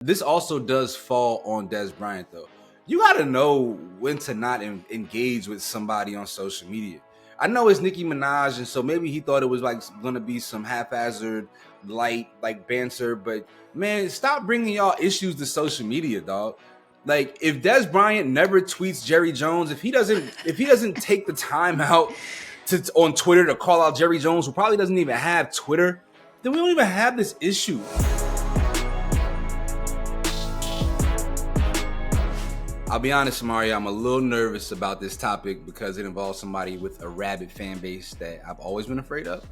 This also does fall on Dez Bryant, though. You gotta know when to not engage with somebody on social media. I know it's Nicki Minaj, and so maybe he thought it was like gonna be some haphazard, light, like banter. But man, stop bringing y'all issues to social media, dog. Like if Dez Bryant never tweets Jerry Jones, if he doesn't take the time out on Twitter to call out Jerry Jones, who probably doesn't even have Twitter, then we don't even have this issue. I'll be honest, Mario, I'm a little nervous about this topic because it involves somebody with a rabid fan base that I've always been afraid of.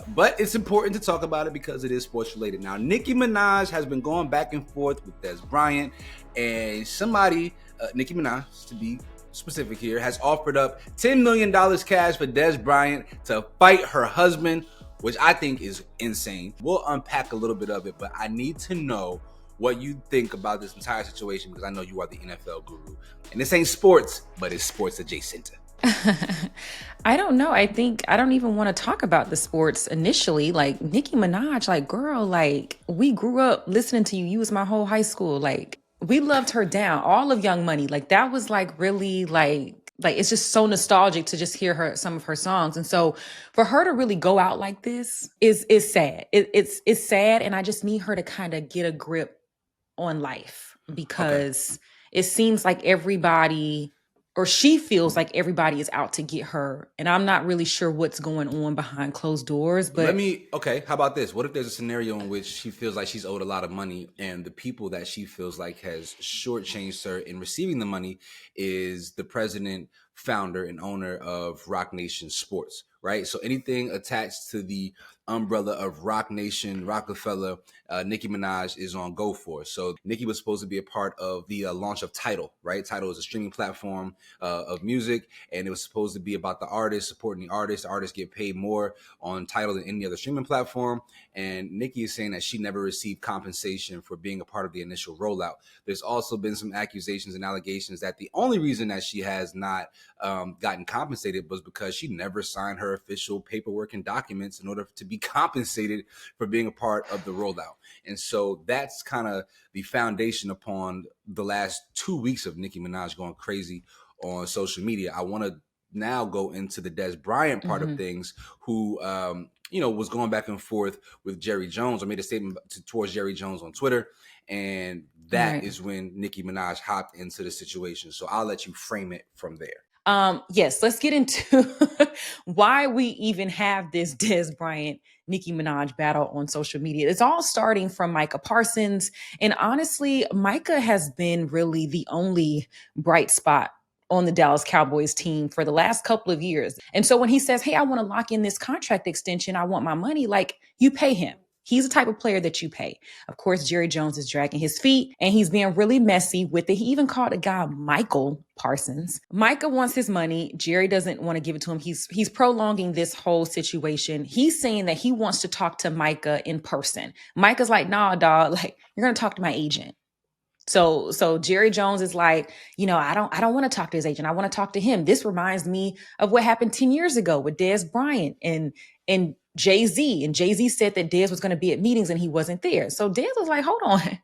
But it's important to talk about it because it is sports related. Now, Nicki Minaj has been going back and forth with Dez Bryant, and somebody, Nicki Minaj to be specific here, has offered up $10 million cash for Dez Bryant to fight her husband, which I think is insane. We'll unpack a little bit of it, but I need to know what you think about this entire situation, because I know you are the NFL guru. And this ain't sports, but it's sports adjacent. I don't know. I think I don't even want to talk about the sports initially. Like Nicki Minaj, like, girl, like we grew up listening to you. You was my whole high school. Like we loved her down. All of Young Money. Like that was like really like it's just so nostalgic to just hear some of her songs. And so for her to really go out like this is sad. It's sad. And I just need her to kind of get a grip on life, because it seems like everybody, or she feels like everybody is out to get her. And I'm not really sure what's going on behind closed doors, but how about this? What if there's a scenario in which she feels like she's owed a lot of money, and the people that she feels like has shortchanged her in receiving the money is the president, founder, and owner of Roc Nation Sports, right? So anything attached to the umbrella of Roc Nation, Rockefeller, Nicki Minaj is on go for. So Nicki was supposed to be a part of the launch of Tidal, right? Tidal is a streaming platform of music, and it was supposed to be about the artist, supporting the artist. The artists get paid more on Tidal than any other streaming platform. And Nicki is saying that she never received compensation for being a part of the initial rollout. There's also been some accusations and allegations that the only reason that she has not gotten compensated was because she never signed her official paperwork and documents in order to be compensated for being a part of the rollout. And so that's kind of the foundation upon the last 2 weeks of Nicki Minaj going crazy on social media. I want to now go into the Dez Bryant part of things, who was going back and forth with Jerry Jones, or made a statement towards Jerry Jones on Twitter. And that is when Nicki Minaj hopped into the situation. So I'll let you frame it from there. Yes, let's get into why we even have this Dez Bryant, Nicki Minaj battle on social media. It's all starting from Micah Parsons. And honestly, Micah has been really the only bright spot on the Dallas Cowboys team for the last couple of years. And so when he says, hey, I want to lock in this contract extension, I want my money, like, you pay him. He's the type of player that you pay. Of course, Jerry Jones is dragging his feet and he's being really messy with it. He even called a guy Michael Parsons. Micah wants his money. Jerry doesn't want to give it to him. He's prolonging this whole situation. He's saying that he wants to talk to Micah in person. Micah's like, nah, dog, like, you're going to talk to my agent. So Jerry Jones is like, I don't want to talk to his agent. I want to talk to him. This reminds me of what happened 10 years ago with Dez Bryant and Jay-Z. And Jay-Z said that Dez was going to be at meetings and he wasn't there. So Dez was like, hold on.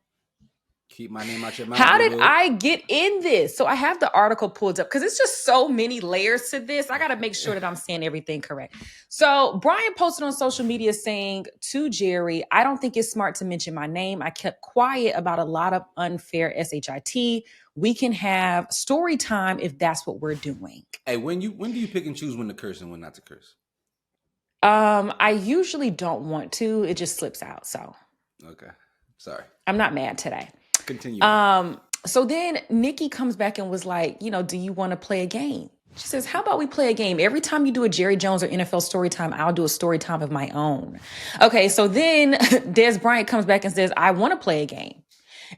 Keep my name out your mouth. How did I get in this? So I have the article pulled up because it's just so many layers to this. I got to make sure that I'm saying everything correct. So Brian posted on social media saying to Jerry, I don't think it's smart to mention my name. I kept quiet about a lot of unfair SHIT. We can have story time if that's what we're doing. Hey, when do you pick and choose when to curse and when not to curse? I usually don't want to. It just slips out. So. Okay. Sorry. I'm not mad today. Continue. So then Nicki comes back and was like, do you want to play a game? She says, how about we play a game? Every time you do a Jerry Jones or NFL story time, I'll do a story time of my own. Okay, so then Dez Bryant comes back and says, I want to play a game.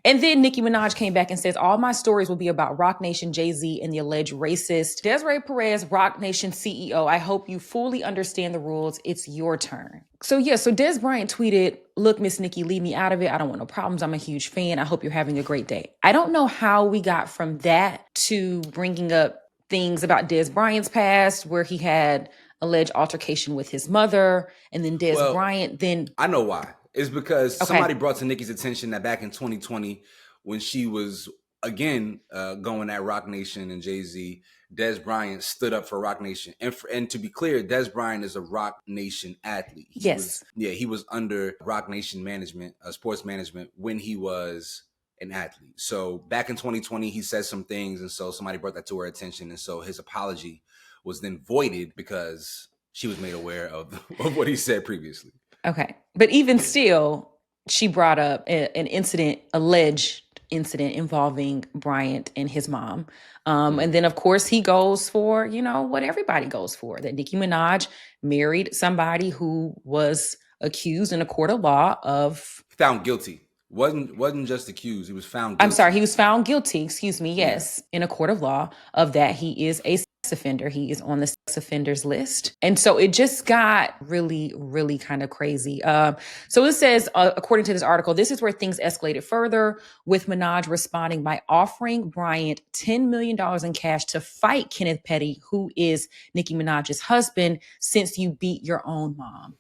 And then Nicki Minaj came back and says, all my stories will be about Roc Nation, Jay-Z, and the alleged racist Desiree Perez, Roc Nation CEO. I hope you fully understand the rules. It's your turn. So Dez Bryant tweeted, look, Miss Nicki, leave me out of it. I don't want no problems. I'm a huge fan. I hope you're having a great day. I don't know how we got from that to bringing up things about Dez Bryant's past, where he had alleged altercation with his mother, and then Dez Bryant. Then I know why. is because Okay. somebody brought to Nicki's attention that back in 2020, when she was again going at Rock Nation and Jay-Z, Dez Bryant stood up for Rock Nation. And to be clear, Dez Bryant is a Rock Nation athlete. Yes. He was under Rock Nation management, sports management, when he was an athlete. So back in 2020, he said some things, and so somebody brought that to her attention, and so his apology was then voided because she was made aware of what he said previously. Okay. But even still, she brought up an incident, alleged incident involving Bryant and his mom. And then, of course, he goes for, what everybody goes for, that Nicki Minaj married somebody who was accused in a court of law of... Found guilty. Wasn't just accused. He was found guilty. I'm sorry, he was found guilty, excuse me, yes, in a court of law of that. He is a sex offender. He is on the sex offenders list. And so it just got really, really kind of crazy. So it says, according to this article, this is where things escalated further, with Minaj responding by offering Bryant $10 million in cash to fight Kenneth Petty, who is Nicki Minaj's husband, since you beat your own mom.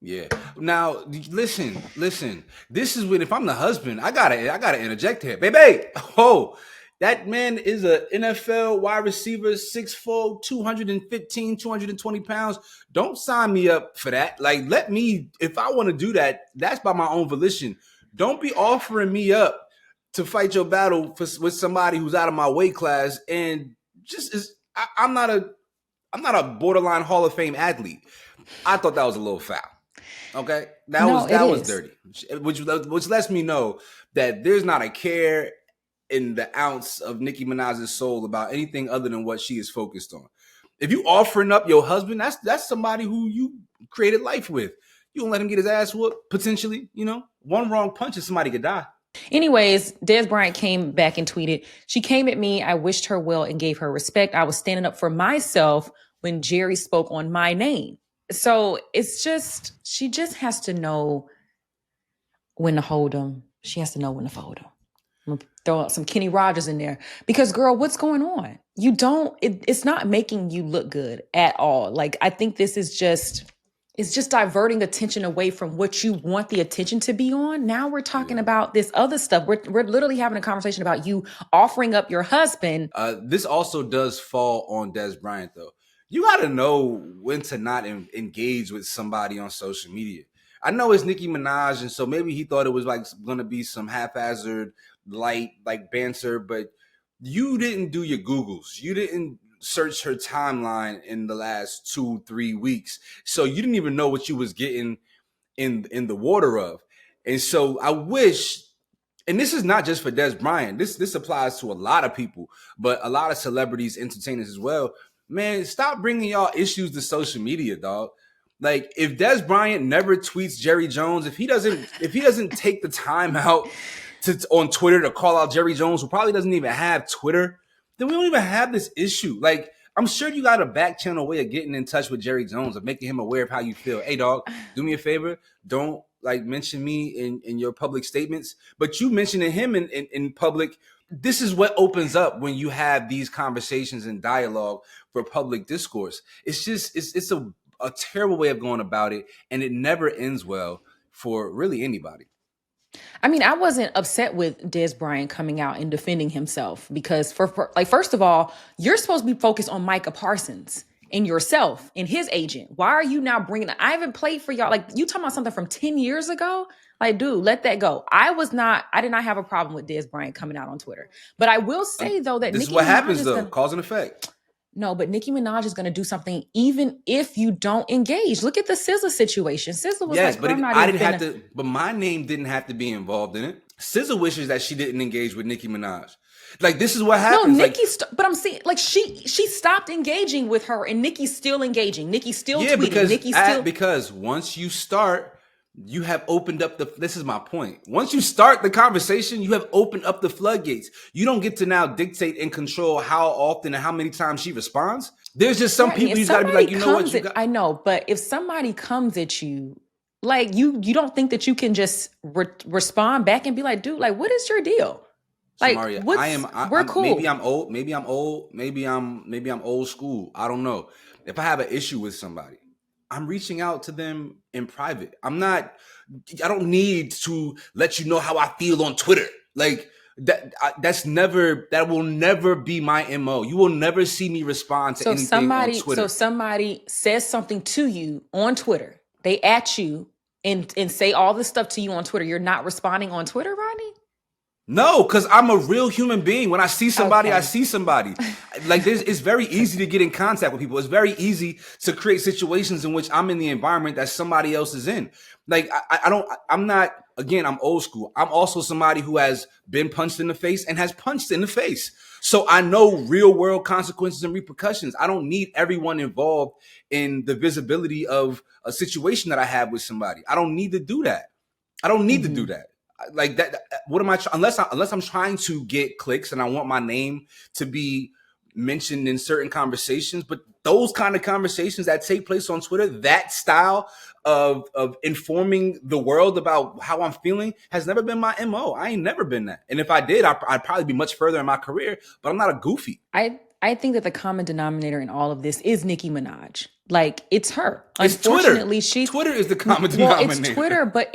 Yeah. Now, listen. This is when, if I'm the husband, I gotta interject here, baby. Oh, that man is a NFL wide receiver, 6'4", 215, 220 pounds. Don't sign me up for that. Like, let me, if I want to do that, that's by my own volition. Don't be offering me up to fight your battle with somebody who's out of my weight class. And I'm not a borderline Hall of Fame athlete. I thought that was a little foul. Okay, that was dirty, which lets me know that there's not a care in the ounce of Nicki Minaj's soul about anything other than what she is focused on. If you offering up your husband, that's somebody who you created life with. You don't let him get his ass whooped, potentially. One wrong punch and somebody could die. Anyways, Dez Bryant came back and tweeted, "She came at me. I wished her well and gave her respect. I was standing up for myself when Jerry spoke on my name." So it's just, she just has to know when to hold them. She has to know when to fold them. I'm going to throw out some Kenny Rogers in there, because girl, what's going on? It's not making you look good at all. Like, I think this is it's just diverting attention away from what you want the attention to be on. Now we're talking about this other stuff. We're literally having a conversation about you offering up your husband. This also does fall on Dez Bryant, though. You got to know when to not engage with somebody on social media. I know it's Nicki Minaj, and so maybe he thought it was like going to be some haphazard, light, like banter, but you didn't do your Googles. You didn't search her timeline in the last 2-3 weeks. So you didn't even know what you was getting in the water of. And so I wish, and this is not just for Dez Bryant, this applies to a lot of people, but a lot of celebrities, entertainers as well. Man, stop bringing y'all issues to social media, dog. Like, if Dez Bryant never tweets Jerry Jones, if he doesn't take the time out on Twitter to call out Jerry Jones, who probably doesn't even have Twitter, then we don't even have this issue. Like, I'm sure you got a back channel way of getting in touch with Jerry Jones, of making him aware of how you feel. Hey, dog, do me a favor. Don't mention me in your public statements, but you mentioning him in public. This is what opens up when you have these conversations and dialogue for public discourse. It's just, it's a terrible way of going about it, and it never ends well for really anybody. I mean, I wasn't upset with Dez Bryant coming out and defending himself, because first of all, you're supposed to be focused on Micah Parsons and yourself and his agent. Why are you now bringing I haven't played for y'all. Like, you talking about something from 10 years ago? Like, dude, let that go. I did not have a problem with Dez Bryant coming out on Twitter. But I will say, though, that this Nicki is what Minaj happens, though. Cause and effect. No, but Nicki Minaj is going to do something even if you don't engage. Look at the SZA situation. SZA was like, but my name didn't have to be involved in it. SZA wishes that she didn't engage with Nicki Minaj. Like, this is what happens. No, Nicki, but I'm saying, like, she stopped engaging with her, and Nicki's still engaging. Nicki's still tweeting. Because once you start, you have opened up this is my point. Once you start the conversation, you have opened up the floodgates. You don't get to now dictate and control how often and how many times she responds. There's just some people you got to be like, you know what? I know, but if somebody comes at you, like, you don't think that you can just respond back and be like, dude, like, what is your deal? Like, Samaria, we're cool. Maybe I'm old. Maybe I'm old school. I don't know. If I have an issue with somebody, I'm reaching out to them in private. I don't need to let you know how I feel on Twitter. Like that will never be my MO. You will never see me respond to anything on Twitter. So somebody says something to you on Twitter. They at you and say all this stuff to you on Twitter. You're not responding on Twitter, Rodney? No, because I'm a real human being. When I see somebody, I see somebody. Like it's very easy to get in contact with people. It's very easy to create situations in which I'm in the environment that somebody else is in. Like I'm old school. I'm also somebody who has been punched in the face and has punched in the face. So I know real world consequences and repercussions. I don't need everyone involved in the visibility of a situation that I have with somebody. I don't need to do that. I don't need to do that. Like that. What am I? Unless I'm trying to get clicks and I want my name to be mentioned in certain conversations, but those kind of conversations that take place on Twitter, that style of informing the world about how I'm feeling has never been my MO. I ain't never been that. And if I did, I'd probably be much further in my career, but I'm not a goofy. I think that the common denominator in all of this is Nicki Minaj. Like, it's her. It's Unfortunately, Twitter. Twitter is the common denominator. It's Twitter, but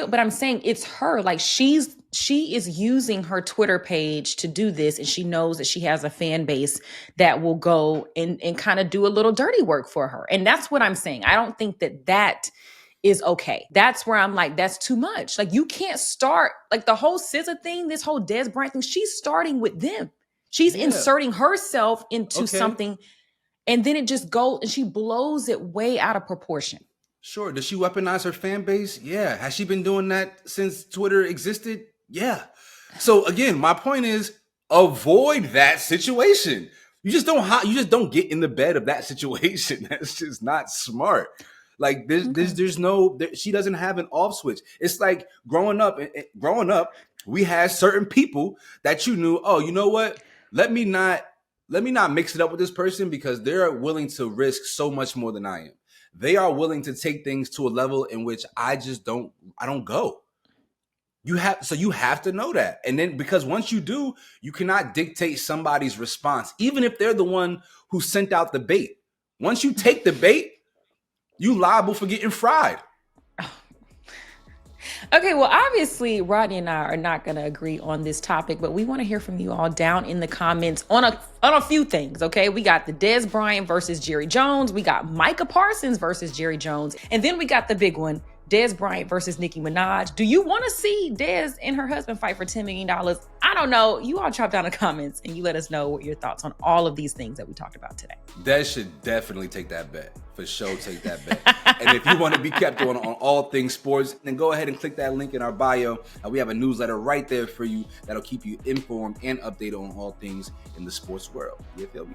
but I'm saying it's her. Like, she is using her Twitter page to do this, and she knows that she has a fan base that will go and kind of do a little dirty work for her. And that's what I'm saying. I don't think that is okay. That's where I'm like, that's too much. Like, you can't start, like, the whole SZA thing, this whole Dez Bryant thing, she's starting with them. She's inserting herself into something, and then it just goes, and she blows it way out of proportion. Sure. Does she weaponize her fan base? Yeah. Has she been doing that since Twitter existed? Yeah. So again, my point is avoid that situation. You just don't get in the bed of that situation. That's just not smart. Like she doesn't have an off switch. It's like growing up, we had certain people that you knew, oh, you know what? Let me not mix it up with this person because they're willing to risk so much more than I am. They are willing to take things to a level in which I don't go. You have to know that. And then because once you do, you cannot dictate somebody's response, even if they're the one who sent out the bait. Once you take the bait, you liable for getting fried. Okay, well, obviously, Rodney and I are not going to agree on this topic, but we want to hear from you all down in the comments on a few things, okay? We got the Dez Bryant versus Jerry Jones. We got Micah Parsons versus Jerry Jones. And then we got the big one, Dez Bryant versus Nicki Minaj. Do you want to see Dez and her husband fight for $10 million? I don't know. You all drop down in the comments and you let us know what your thoughts on all of these things that we talked about today. Dez should definitely take that bet. For sure, take that bet. And if you want to be kept on all things sports, then go ahead and click that link in our bio. We have a newsletter right there for you that'll keep you informed and updated on all things in the sports world. You feel me?